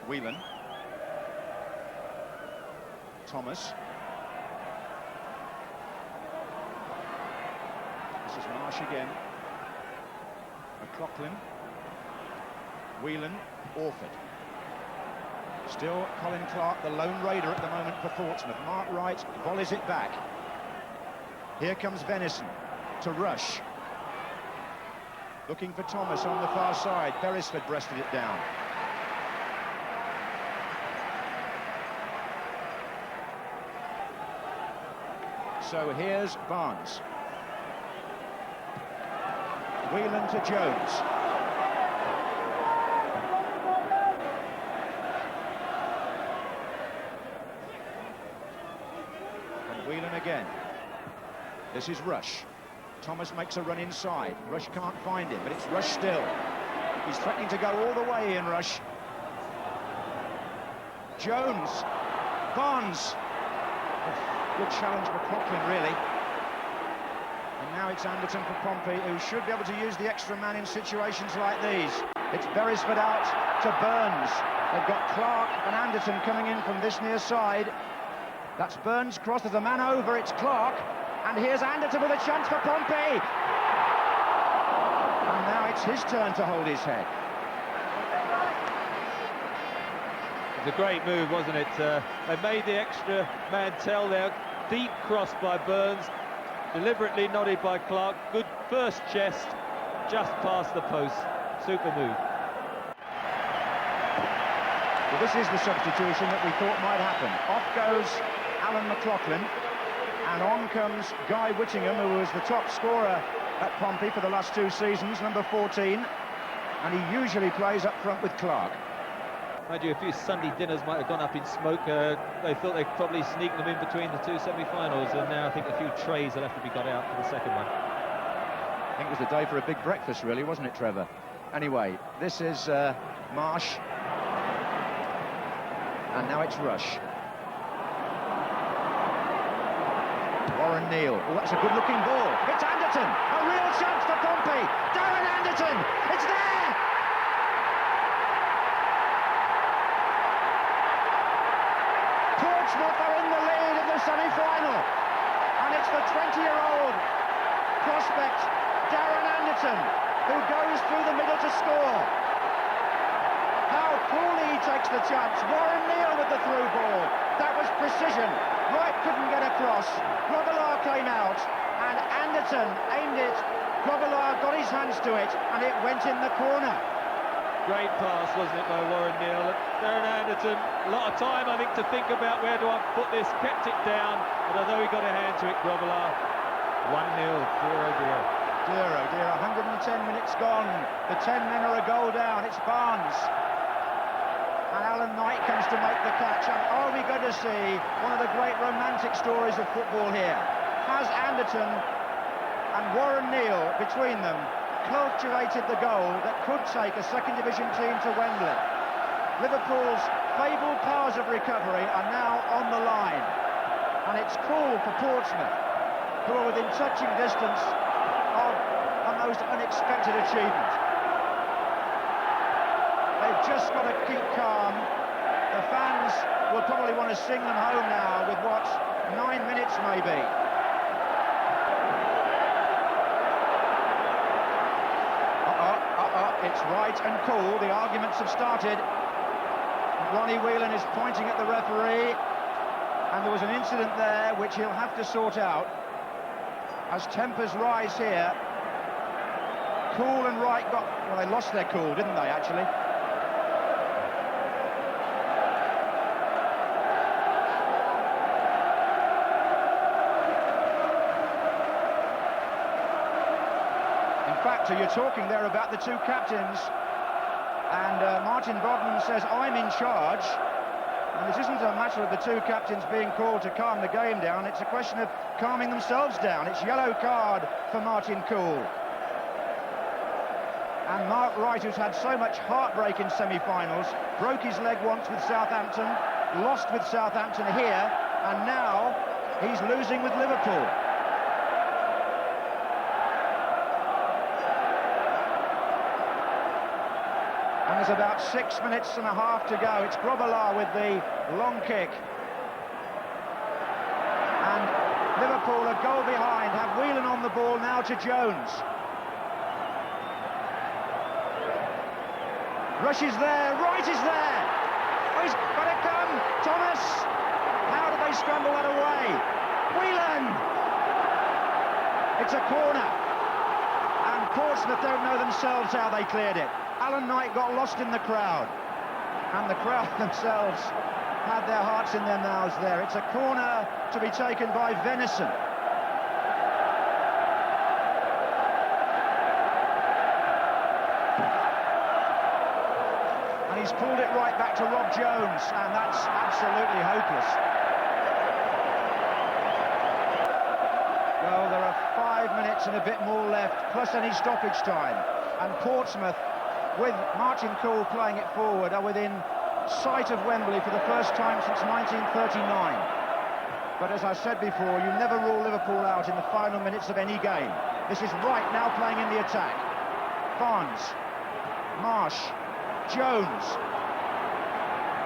[SPEAKER 4] Whelan. Thomas. This is Marsh again. McLaughlin. Whelan. Orford. Still Colin Clark, the lone raider at the moment for Portsmouth. Mark Wright volleys it back. Here comes Venison to Rush. Looking for Thomas on the far side. Beresford breasted it down. So here's Barnes. Whelan to Jones. Again. This is Rush. Thomas makes a run inside. Rush can't find him, but it's Rush still. He's threatening to go all the way in, Rush. Jones. Barnes. Good challenge, McLaughlin, really. And now it's Anderton for Pompey, who should be able to use the extra man in situations like these. It's Beresford out to Burns. They've got Clark and Anderton coming in from this near side. That's Burns cross, there's a man over, it's Clark, and here's Anderton with a chance for Pompey. And now it's his turn to hold his head.
[SPEAKER 5] It's a great move, wasn't it? They made the extra man tell there. Deep cross by Burns, deliberately nodded by Clark. Good first chest, just past the post. Super move.
[SPEAKER 4] Well, this is the substitution that we thought might happen. Off goes Alan McLaughlin, and on comes Guy Whittingham, who was the top scorer at Pompey for the last 2 seasons, number 14, and he usually plays up front with Clark.
[SPEAKER 5] Mind you, a few Sunday dinners might have gone up in smoke. They thought they'd probably sneak them in between the 2 semi-finals, and now I think a few trays will have to be got out for the second one.
[SPEAKER 4] I think it was the day for a big breakfast, really, wasn't it, Trevor? Anyway, this is Marsh, and now it's Rush. Warren Neal. Oh, that's a good-looking ball. It's Anderton. A real chance for Pompey. Darren Anderton It's there! Portsmouth are in the lead in the semi-final, and it's the 20-year-old prospect Darren Anderton who goes through the middle to score. How coolly he takes the chance. Warren Neal with the through ball. That was precision. Wright couldn't get across. Grobbelaar came out, and Anderton aimed it. Grobbelaar got his hands to it, and it went in the corner.
[SPEAKER 5] Great pass, wasn't it, by Warren Neal? Darren Anderton, a lot of time, I think, to think about where do I put this, kept it down, but although he got a hand to it, Grobbelaar, 1-0, dear oh dear.
[SPEAKER 4] Dear oh dear, 110 minutes gone. The 10 men are a goal down. It's Barnes. And Alan Knight comes to make the catch. And are we going to see one of the great romantic stories of football here? Has Anderton and Warren Neal, between them, cultivated the goal that could take a second division team to Wembley? Liverpool's fabled powers of recovery are now on the line. And it's cool for Portsmouth, who are within touching distance of a most unexpected achievement. They've just got to keep calm. The fans will probably want to sing them home now with what, 9 minutes maybe. It's Wright and cool. The arguments have started. Ronnie Whelan is pointing at the referee, and there was an incident there which he'll have to sort out as tempers rise here. Cool and Wright well, they lost their cool, didn't they, actually? In fact, you're talking there about the two captains, and Martin Bodman says, I'm in charge. And this isn't a matter of the two captains being called to calm the game down, it's a question of calming themselves down. It's yellow card for Martin Cool. And Mark Wright, who's had so much heartbreak in semi-finals, broke his leg once with Southampton, lost with Southampton here, and now he's losing with Liverpool. And there's about 6 minutes and a half to go. It's Grobbelaar with the long kick. And Liverpool a goal behind, have Whelan on the ball now to Jones. Rush is there, Wright is there. Oh, he's got to come, Thomas. How did they scramble that away? Whelan! It's a corner. And Portsmouth don't know themselves how they cleared it. Alan Knight got lost in the crowd, and the crowd themselves had their hearts in their mouths there. It's a corner to be taken by Venison. And he's pulled it right back to Rob Jones, and that's absolutely hopeless. Well, there are 5 minutes and a bit more left, plus any stoppage time, and Portsmouth, with Martin Cool playing it forward, are within sight of Wembley for the first time since 1939. But as I said before, you never rule Liverpool out in the final minutes of any game. This is Wright now playing in the attack. Barnes, Marsh, Jones.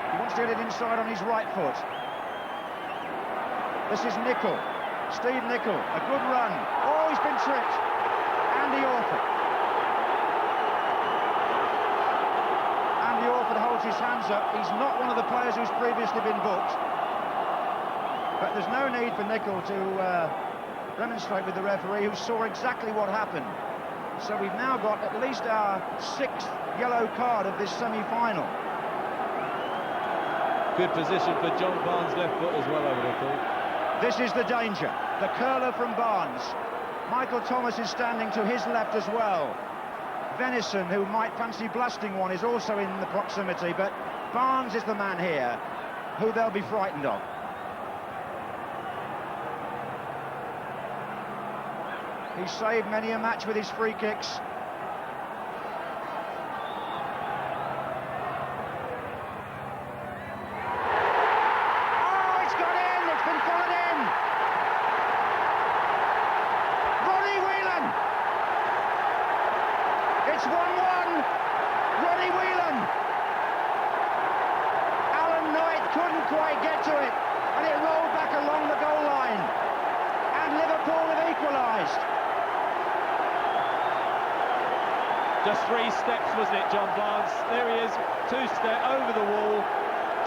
[SPEAKER 4] He wants to get it inside on his right foot. This is Nicol, Steve Nicol, a good run. Oh, he's been tripped. Andy Orford. Holds his hands up. He's not one of the players who's previously been booked, but there's no need for Nicol to remonstrate with the referee, who saw exactly what happened. So we've now got at least our 6th yellow card of this semi-final.
[SPEAKER 5] Good position for John Barnes' left foot as well, I would have thought.
[SPEAKER 4] This is the danger. The curler from Barnes. Michael Thomas is standing to his left as well. Venison, who might fancy blasting one, is also in the proximity, but Barnes is the man here who they'll be frightened of. He's saved many a match with his free kicks. Oh, it's got in! It's been followed in! Ronnie Whelan! It's 1-1.
[SPEAKER 5] Just 3 steps, wasn't it, John Barnes? There he is, 2-step over the wall.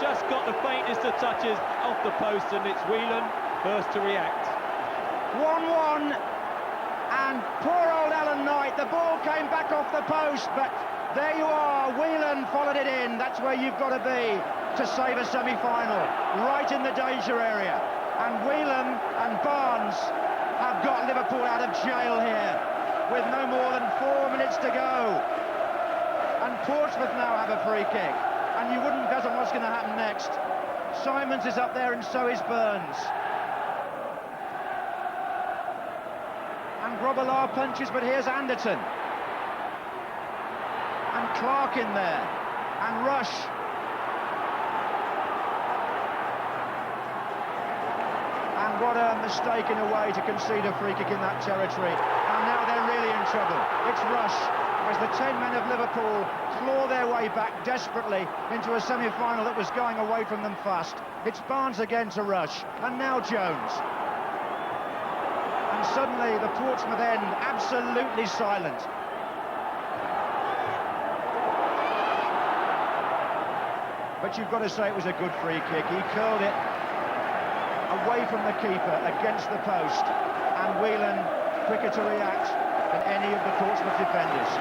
[SPEAKER 5] Just got the faintest of touches off the post, and it's Whelan first to react.
[SPEAKER 4] 1-1, and poor old Alan Knight, the ball came back off the post, but there you are, Whelan followed it in. That's where you've got to be to save a semi-final, right in the danger area. And Whelan and Barnes have got Liverpool out of jail here, with no more than 4 minutes to go. And Portsmouth now have a free kick, and you wouldn't bet on what's going to happen next. Simons is up there, and so is Burns. And Grobbelaar punches, but here's Anderton. And Clark in there. And Rush. And what a mistake in a way to concede a free kick in that territory. And now they're really in trouble. It's Rush, as the 10 men of Liverpool claw their way back desperately into a semi-final that was going away from them fast. It's Barnes again to Rush. And now Jones. And suddenly the Portsmouth end absolutely silent. But you've got to say it was a good free kick. He curled it away from the keeper against the post, and Whelan quicker to react than any of the Portsmouth defenders.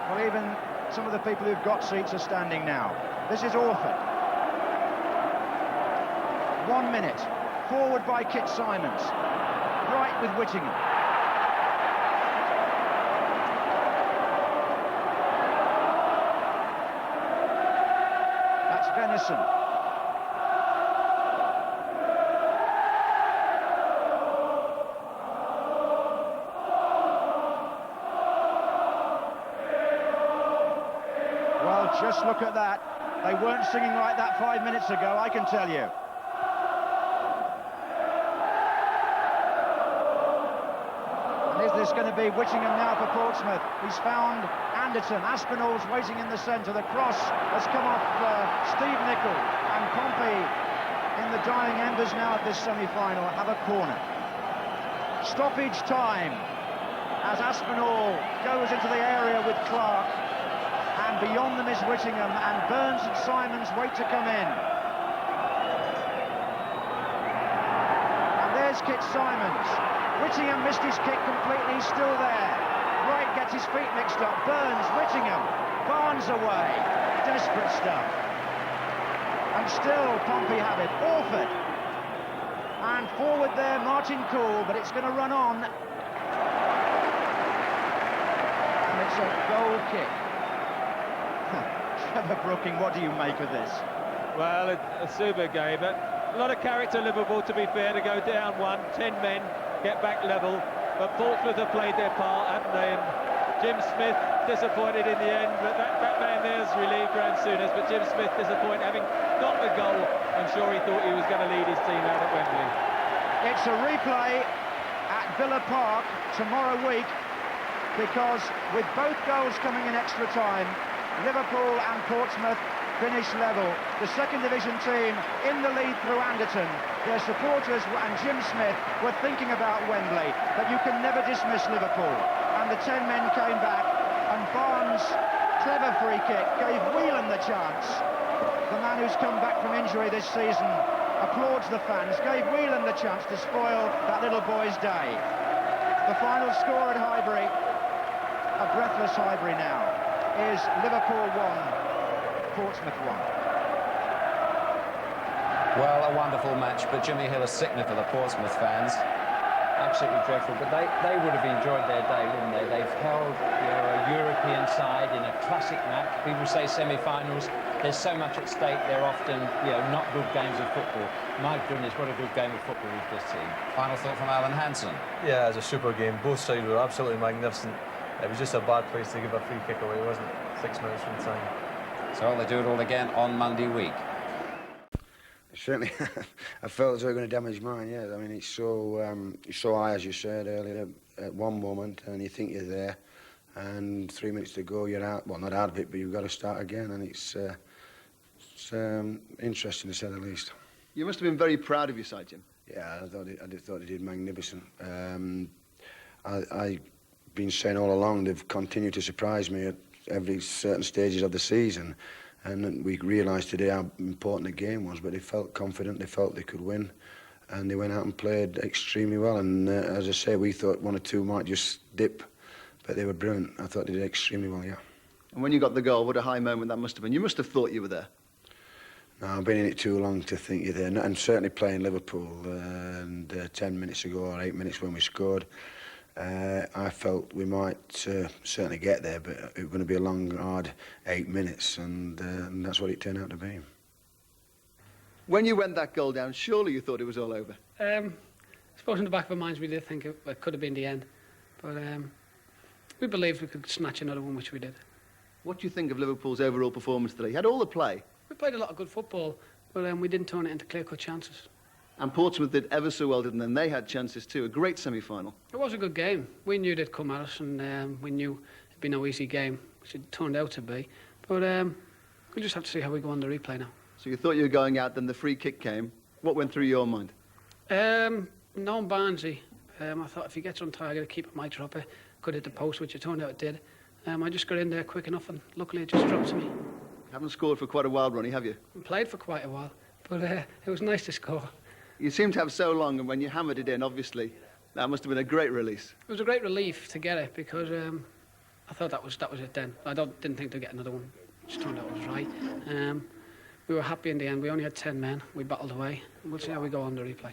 [SPEAKER 4] Well, even some of the people who've got seats are standing now. This is Orford. 1 minute. Forward by Kit Simons. Right with Whittingham. That's Venison. Well, just look at that. They weren't singing like that 5 minutes ago, I can tell you. Is this going to be Whittingham now for Portsmouth? He's found Anderton. Aspinall's waiting in the centre. The cross has come off Steve Nicol, and Pompey, in the dying embers now of this semi-final, have a corner. Stoppage time as Aspinall goes into the area with Clark, and beyond them is Whittingham, and Burns and Simons wait to come in. And there's Kit Simons. Whittingham missed his kick completely, he's still there. Wright gets his feet mixed up. Burns, Whittingham, Barnes away. Desperate stuff. And still Pompey have it. Orford. And forward there, Martin Cool, but it's going to run on. And it's a goal kick. Trevor Brooking, what do you make of this?
[SPEAKER 5] Well, a super game, but a lot of character Liverpool, to be fair, to go down 10 men. Get back level, but Portsmouth have played their part, haven't they? And Jim Smith disappointed in the end, but that man there's relieved Graham Souness, but Jim Smith disappointed, having got the goal. I'm sure he thought he was going to lead his team out at Wembley.
[SPEAKER 4] It's a replay at Villa Park tomorrow week, because with both goals coming in extra time, Liverpool and Portsmouth finish level. The second division team in the lead through Anderton. Their supporters and Jim Smith were thinking about Wembley, but you can never dismiss Liverpool. And the 10 men came back, and Barnes' clever free kick gave Whelan the chance. The man who's come back from injury this season applauds the fans, gave Whelan the chance to spoil that little boy's day. The final score at Highbury, a breathless Highbury now, is Liverpool 1, Portsmouth 1.
[SPEAKER 1] Well, a wonderful match, but Jimmy Hill, a sickener for the Portsmouth fans.
[SPEAKER 6] Absolutely dreadful, but they would have enjoyed their day, wouldn't they? They've held, a European side in a classic match. People say semi-finals, there's so much at stake, they're often, not good games of football. My goodness, what a good game of football we've just seen.
[SPEAKER 1] Final thought from Alan Hansen.
[SPEAKER 2] Yeah, it was a super game. Both sides were absolutely magnificent. It was just a bad place to give a free kick away, wasn't it? 6 minutes from time.
[SPEAKER 1] So they do it all again on Monday week.
[SPEAKER 7] Certainly, I felt as though they were going to damage mine, yeah. I mean, it's so high, as you said earlier, at one moment, and you think you're there, and 3 minutes to go, you're out. Well, not out of it, but you've got to start again, and it's interesting, to say the least.
[SPEAKER 8] You must have been very proud of your side, Jim.
[SPEAKER 7] Yeah, I thought he did magnificent. I been saying all along, they've continued to surprise me at every certain stages of the season. And we realised today how important the game was, but they felt confident, they felt they could win, and they went out and played extremely well. And as I say, we thought one or two might just dip, but they were brilliant. I thought they did extremely well, yeah.
[SPEAKER 8] And when you got the goal, what a high moment that must have been. You must have thought you were there.
[SPEAKER 7] No, I've been in it too long to think you're there, and certainly playing Liverpool, 10 minutes ago or 8 minutes when we scored, I felt we might certainly get there, but it was going to be a long, hard 8 minutes, and that's what it turned out to be.
[SPEAKER 8] When you went that goal down, surely you thought it was all over.
[SPEAKER 9] I suppose in the back of our minds we did think it could have been the end, but we believed we could snatch another one, which we did.
[SPEAKER 8] What do you think of Liverpool's overall performance today? You had all the play.
[SPEAKER 9] We played a lot of good football, but we didn't turn it into clear-cut chances.
[SPEAKER 8] And Portsmouth did ever so well, didn't they? And they had chances too. A great semi-final.
[SPEAKER 9] It was a good game. We knew they'd come at us, and we knew it'd be no easy game, which it turned out to be. But we just have to see how we go on the replay now.
[SPEAKER 8] So you thought you were going out, then the free kick came. What went through your mind?
[SPEAKER 9] Knowing Barnsley, I thought if he gets on target, a keeper might drop it. Could hit the post, which it turned out it did. I just got in there quick enough, and luckily it just dropped to me.
[SPEAKER 8] You haven't scored for quite a while, Ronnie, have you?
[SPEAKER 9] I played for quite a while, but it was nice to score.
[SPEAKER 8] You seem to have so long, and when you hammered it in, obviously, that must have been a great release.
[SPEAKER 9] It was a great relief to get it, because I thought that was it then. I didn't think they'd get another one. It just turned out it was right. We were happy in the end. We only had 10 men. We battled away. We'll see how we go on the replay.